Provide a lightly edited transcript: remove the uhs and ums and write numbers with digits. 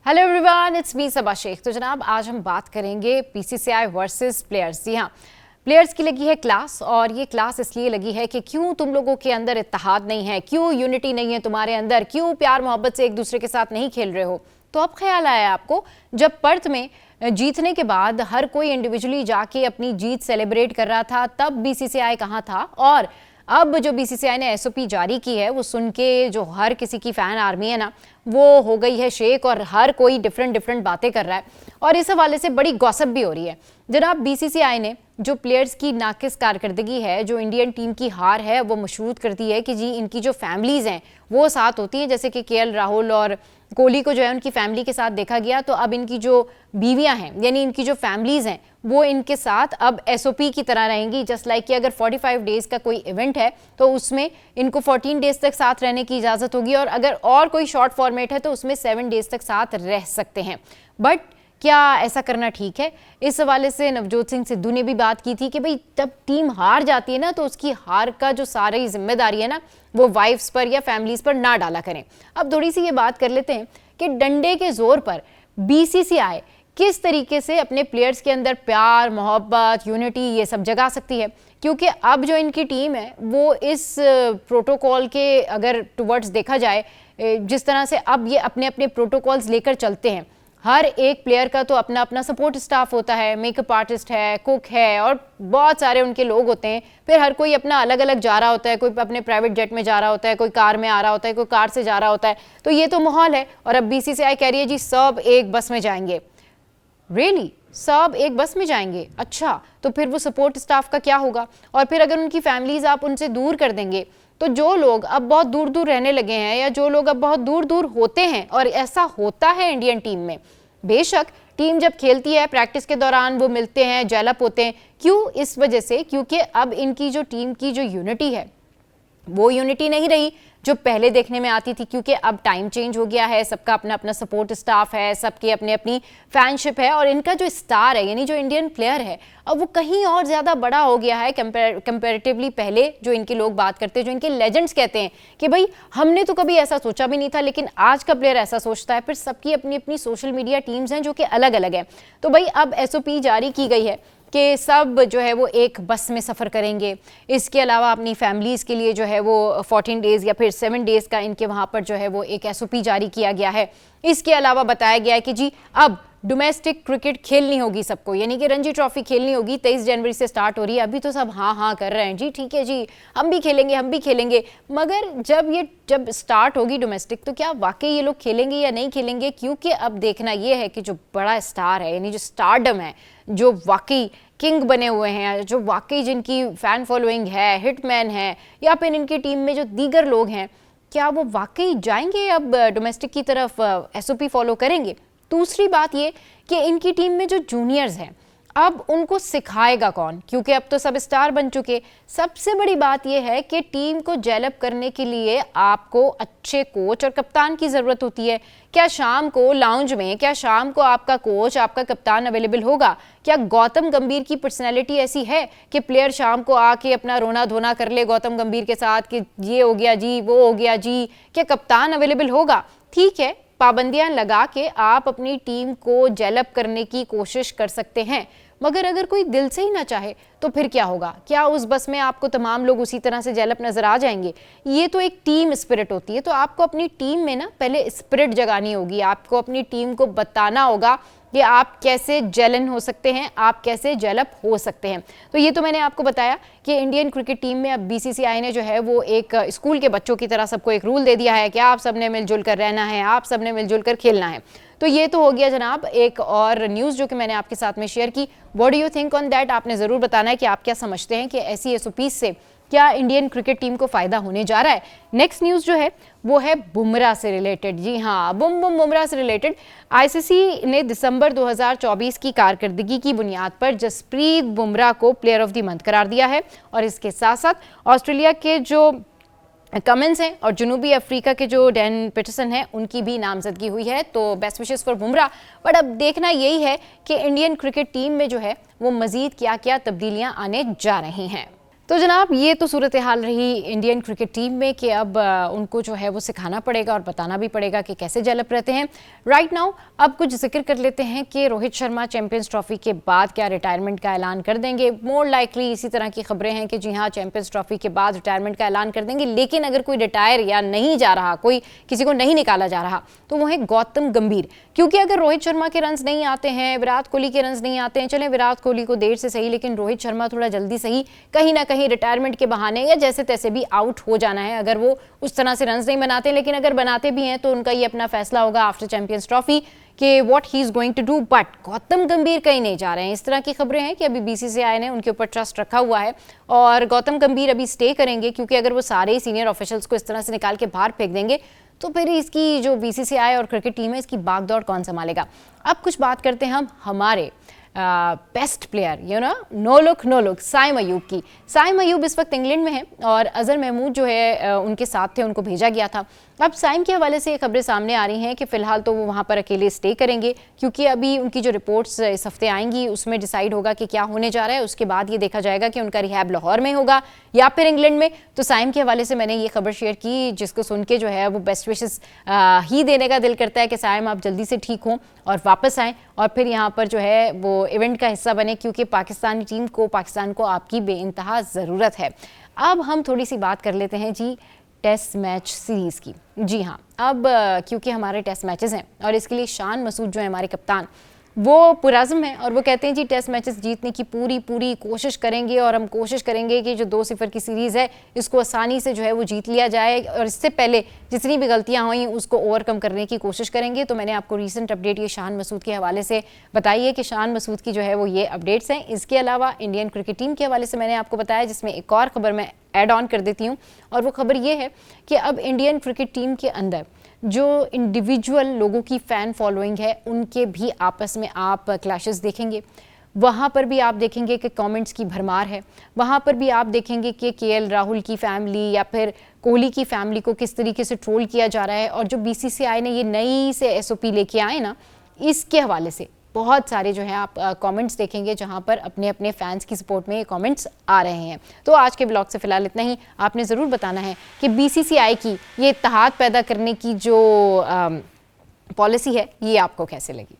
Hello everyone, it's me सबा शेख। तो जनाब आज हम बात करेंगे बीसीसीआई वर्सेस प्लेयर्स। जी हाँ, प्लेयर्स की लगी है क्लास, और ये क्लास इसलिए लगी है कि क्यों तुम लोगों के अंदर इत्तेहाद नहीं है, क्यों यूनिटी नहीं है तुम्हारे अंदर, क्यों प्यार मोहब्बत से एक दूसरे के साथ नहीं खेल रहे हो। तो अब ख्याल आया आपको, जब पर्थ में जीतने के बाद हर कोई इंडिविजुअली जाके अपनी जीत सेलिब्रेट कर रहा था, तब बीसीसीआई कहाँ था। और अब जो बीसीसीआई ने एसओपी जारी की है वो सुन के जो हर किसी की फैन आर्मी है ना, वो हो गई है शेक, और हर कोई डिफरेंट बातें कर रहा है, और इस हवाले से बड़ी गॉसिप भी हो रही है। जनाब बीसीसीआई ने जो प्लेयर्स की नाकिस कारकर्दगी है, जो इंडियन टीम की हार है, वो मशरूत करती है कि जी इनकी जो फैमिलीज़ हैं वो साथ होती हैं। जैसे कि केएल राहुल और कोहली को जो है उनकी फैमिली के साथ देखा गया, तो अब इनकी जो बीवियां हैं यानी इनकी जो फैमिलीज़ हैं वो इनके साथ अब एसओपी की तरह रहेंगी। जस्ट लाइक कि अगर 45 डेज़ का कोई इवेंट है तो उसमें इनको 14 डेज़ तक साथ रहने की इजाज़त होगी, और अगर और कोई शॉर्ट फॉर्मेट है तो उसमें 7 डेज़ तक साथ रह सकते हैं। बट क्या ऐसा करना ठीक है? इस हवाले से नवजोत सिंह सिद्धू ने भी बात की थी कि भाई जब टीम हार जाती है ना, तो उसकी हार का जो सारी जिम्मेदारी है ना, वो वाइफ्स पर या फैमिलीज पर ना डाला करें। अब थोड़ी सी ये बात कर लेते हैं कि डंडे के जोर पर बीसीसीआई किस तरीके से अपने प्लेयर्स के अंदर प्यार मोहब्बत यूनिटी ये सब जगा सकती है। क्योंकि अब जो इनकी टीम है वो इस प्रोटोकॉल के अगर टुवर्ड्स देखा जाए, जिस तरह से अब ये अपने अपने प्रोटोकॉल्स लेकर चलते हैं, हर एक प्लेयर का तो अपना अपना सपोर्ट स्टाफ होता है, मेकअप आर्टिस्ट है, कुक है, और बहुत सारे उनके लोग होते हैं। फिर हर कोई अपना अलग अलग जा रहा होता है, कोई अपने प्राइवेट जेट में जा रहा होता है, कोई कार में आ रहा होता है, कोई कार से जा रहा होता है। तो ये तो माहौल है, और अब बीसीसीआई कह रही है जी सब एक बस में जाएंगे। रियली सब एक बस में जाएंगे? अच्छा, तो फिर वो सपोर्ट स्टाफ का क्या होगा? और फिर अगर उनकी फैमिलीज आप उनसे दूर कर देंगे, तो जो लोग अब बहुत दूर दूर रहने लगे हैं या जो लोग अब बहुत दूर दूर होते हैं, और ऐसा होता है इंडियन टीम में, बेशक टीम जब खेलती है प्रैक्टिस के दौरान वो मिलते हैं, जेलअप होते हैं। क्यों? इस वजह से क्योंकि अब इनकी जो टीम की जो यूनिटी है वो यूनिटी नहीं रही जो पहले देखने में आती थी, क्योंकि अब टाइम चेंज हो गया है, सबका अपना अपना सपोर्ट स्टाफ है, सबकी अपनी अपनी फैनशिप है, और इनका जो स्टार है यानी जो इंडियन प्लेयर है अब वो कहीं और ज़्यादा बड़ा हो गया है कंपैरेटिवली पहले जो इनके लोग बात करते हैं, जो इनके लेजेंड्स कहते हैं कि भाई हमने तो कभी ऐसा सोचा भी नहीं था, लेकिन आज का प्लेयर ऐसा सोचता है। फिर सबकी अपनी अपनी सोशल मीडिया टीम्स हैं जो कि अलग अलग हैं। तो भाई अब एसओपी जारी की गई है कि सब जो है वो एक बस में सफ़र करेंगे। इसके अलावा अपनी फैमिलीज़ के लिए जो है वो 14 डेज़ या फिर 7 डेज़ का इनके वहाँ पर जो है वो एक एसओपी जारी किया गया है। इसके अलावा बताया गया है कि जी अब डोमेस्टिक क्रिकेट खेलनी होगी सबको, यानी कि रणजी ट्रॉफी खेलनी होगी। 23 जनवरी से स्टार्ट हो रही है। अभी तो सब हाँ हाँ कर रहे हैं, जी ठीक है जी हम भी खेलेंगे हम भी खेलेंगे, मगर जब स्टार्ट होगी डोमेस्टिक तो क्या वाकई ये लोग खेलेंगे या नहीं खेलेंगे? क्योंकि अब देखना ये है कि जो बड़ा स्टार है यानी जो स्टारडम है, जो वाकई किंग बने हुए हैं, जो वाकई जिनकी फ़ैन फॉलोइंग है, हिटमैन है, या फिर इनकी टीम में जो दीगर लोग हैं, क्या वो वाकई जाएंगे अब डोमेस्टिक की तरफ, एसओपी फॉलो करेंगे? दूसरी बात ये कि इनकी टीम में जो जूनियर्स हैं अब उनको सिखाएगा कौन? क्योंकि अब तो सब स्टार बन चुके। सबसे बड़ी बात यह है कि टीम को जेलअप करने के लिए आपको अच्छे कोच और कप्तान की ज़रूरत होती है। क्या शाम को लाउंज में, क्या शाम को आपका कोच आपका कप्तान अवेलेबल होगा? क्या गौतम गंभीर की पर्सनैलिटी ऐसी है कि प्लेयर शाम को आके अपना रोना धोना कर ले गौतम गंभीर के साथ कि ये हो गया जी वो हो गया जी? क्या कप्तान अवेलेबल होगा? ठीक है, पाबंदियां लगा के आप अपनी टीम को जेलअप करने की कोशिश कर सकते हैं, मगर अगर कोई दिल से ही ना चाहे तो फिर क्या होगा? क्या उस बस में आपको तमाम लोग उसी तरह से जेलअप नजर आ जाएंगे? ये तो एक टीम स्पिरिट होती है। तो आपको अपनी टीम में ना पहले स्पिरिट जगानी होगी, आपको अपनी टीम को बताना होगा कि आप कैसे जेलन हो सकते हैं, आप कैसे जेलअप हो सकते हैं। तो ये तो मैंने आपको बताया कि इंडियन क्रिकेट टीम में अब बीसीसीआई ने जो है वो एक स्कूल के बच्चों की तरह सबको एक रूल दे दिया है कि आप सबने मिलजुल कर रहना है, आप सबने मिलजुल कर खेलना है। तो ये तो हो गया जनाब एक और न्यूज़ जो कि मैंने आपके साथ में शेयर की। What do you think on that? आपने ज़रूर बताना है कि आप क्या समझते हैं कि ऐसी एसओपीज से क्या इंडियन क्रिकेट टीम को फ़ायदा होने जा रहा है। नेक्स्ट न्यूज़ जो है वो है बुमराह से रिलेटेड। जी हाँ, बुमराह से रिलेटेड आईसीसी ने दिसंबर 2024 की कारकर्दगी की बुनियाद पर जसप्रीत बुमराह को प्लेयर ऑफ द मंथ करार दिया है, और इसके साथ साथ ऑस्ट्रेलिया के जो कमिंस हैं और जनूबी अफ्रीका के जो डैन पीटरसन हैं उनकी भी नामजदगी हुई है। तो best wishes for Bumrah. But अब देखना यही है कि इंडियन क्रिकेट टीम में जो है वो मजीद क्या क्या तब्दीलियां आने जा रही हैं। तो जनाब ये तो सूरत हाल रही इंडियन क्रिकेट टीम में कि अब उनको जो है वो सिखाना पड़ेगा और बताना भी पड़ेगा कि कैसे डेवलप रहते हैं राइट नाउ। अब कुछ जिक्र कर लेते हैं कि रोहित शर्मा चैंपियंस ट्रॉफी के बाद क्या रिटायरमेंट का ऐलान कर देंगे। मोर लाइकली इसी तरह की खबरें हैं कि जी हाँ, चैंपियंस ट्रॉफी के बाद रिटायरमेंट का ऐलान कर देंगे। लेकिन अगर कोई रिटायर या नहीं जा रहा, कोई किसी को नहीं निकाला जा रहा, तो वो है गौतम गंभीर। क्योंकि अगर रोहित शर्मा के रन्स नहीं आते हैं, विराट कोहली के रन्स नहीं आते हैं, चले विराट कोहली को देर से सही, लेकिन रोहित शर्मा थोड़ा जल्दी सही, कहीं ना कहीं रिटायरमेंट के बहाने या जैसे तैसे भी आउट हो जाना है अगर वो उस तरह से रन्स नहीं बनाते। लेकिन अगर बनाते भी हैं तो उनका ये अपना फैसला होगा आफ्टर चैंपियंस ट्रॉफी कि what he is going to do. But Gautam Gambhir कहीं नहीं जा रहे हैं। इस तरह की खबरें हैं कि अभी बीसीसीआई ने उनके ऊपर ट्रस्ट रखा हुआ है और गौतम गंभीर अभी स्टे करेंगे, क्योंकि अगर वो सारे सीनियर ऑफिशियल्स को इस तरह से निकाल के बाहर फेंक देंगे तो फिर इसकी जो बीसीसीआई और क्रिकेट टीम है, इसकी भागदौड़ कौन संभालेगा। अब कुछ बात करते हैं हम हमारे best player no look Saim Ayub की। साइम अयूब इस वक्त इंग्लैंड में है और अजहर महमूद जो है उनके साथ थे, उनको भेजा गया था। अब साइम के हवाले से ये खबरें सामने आ रही हैं कि फिलहाल तो वो वहाँ पर अकेले स्टे करेंगे, क्योंकि अभी उनकी जो रिपोर्ट्स इस हफ्ते आएंगी उसमें डिसाइड होगा कि क्या होने जा रहा है। उसके बाद ये देखा जाएगा कि उनका रिहैब लाहौर में होगा या फिर इंग्लैंड में। तो साइम के हवाले से मैंने ये खबर शेयर की, जिसको सुन के जो है वो बेस्ट विशेस ही देने का दिल करता है कि साइम आप जल्दी से ठीक हों और वापस आएँ और फिर यहाँ पर जो है वो इवेंट का हिस्सा बने, क्योंकि पाकिस्तानी टीम को, पाकिस्तान को आपकी बेइंतहा ज़रूरत है। अब हम थोड़ी सी बात कर लेते हैं जी टेस्ट मैच सीरीज़ की। जी हाँ, अब क्योंकि हमारे टेस्ट मैचेस हैं और इसके लिए शान मसूद जो है हमारे कप्तान, वो पुरज़्म है और वो कहते हैं जी टेस्ट मैचेस जीतने की पूरी कोशिश करेंगे और हम कोशिश करेंगे कि जो 2-0 की सीरीज़ है इसको आसानी से जो है वो जीत लिया जाए और इससे पहले जितनी भी गलतियां हुई उसको ओवरकम करने की कोशिश करेंगे। तो मैंने आपको रीसेंट अपडेट ये शान मसूद के हवाले से बताई है कि शान मसूद की जो है वो ये अपडेट्स हैं। इसके अलावा इंडियन क्रिकेट टीम के हवाले से मैंने आपको बताया, जिसमें एक और ख़बर मैं ऐड ऑन कर देती हूँ और वो खबर ये है कि अब इंडियन क्रिकेट टीम के अंदर जो इंडिविजुअल लोगों की फ़ैन फॉलोइंग है उनके भी आपस में आप क्लैशेस देखेंगे। वहाँ पर भी आप देखेंगे कि कमेंट्स की भरमार है। वहाँ पर भी आप देखेंगे कि केएल राहुल की फैमिली या फिर कोहली की फैमिली को किस तरीके से ट्रोल किया जा रहा है। और जो बीसीसीआई ने ये नई से एसओपी लेके आए ना, इसके हवाले से बहुत सारे जो है आप कमेंट्स देखेंगे जहां पर अपने अपने फैंस की सपोर्ट में ये कमेंट्स आ रहे हैं। तो आज के ब्लॉग से फिलहाल इतना ही। आपने ज़रूर बताना है कि बीसीसीआई की ये इत्तेहाद पैदा करने की जो पॉलिसी है ये आपको कैसे लगी।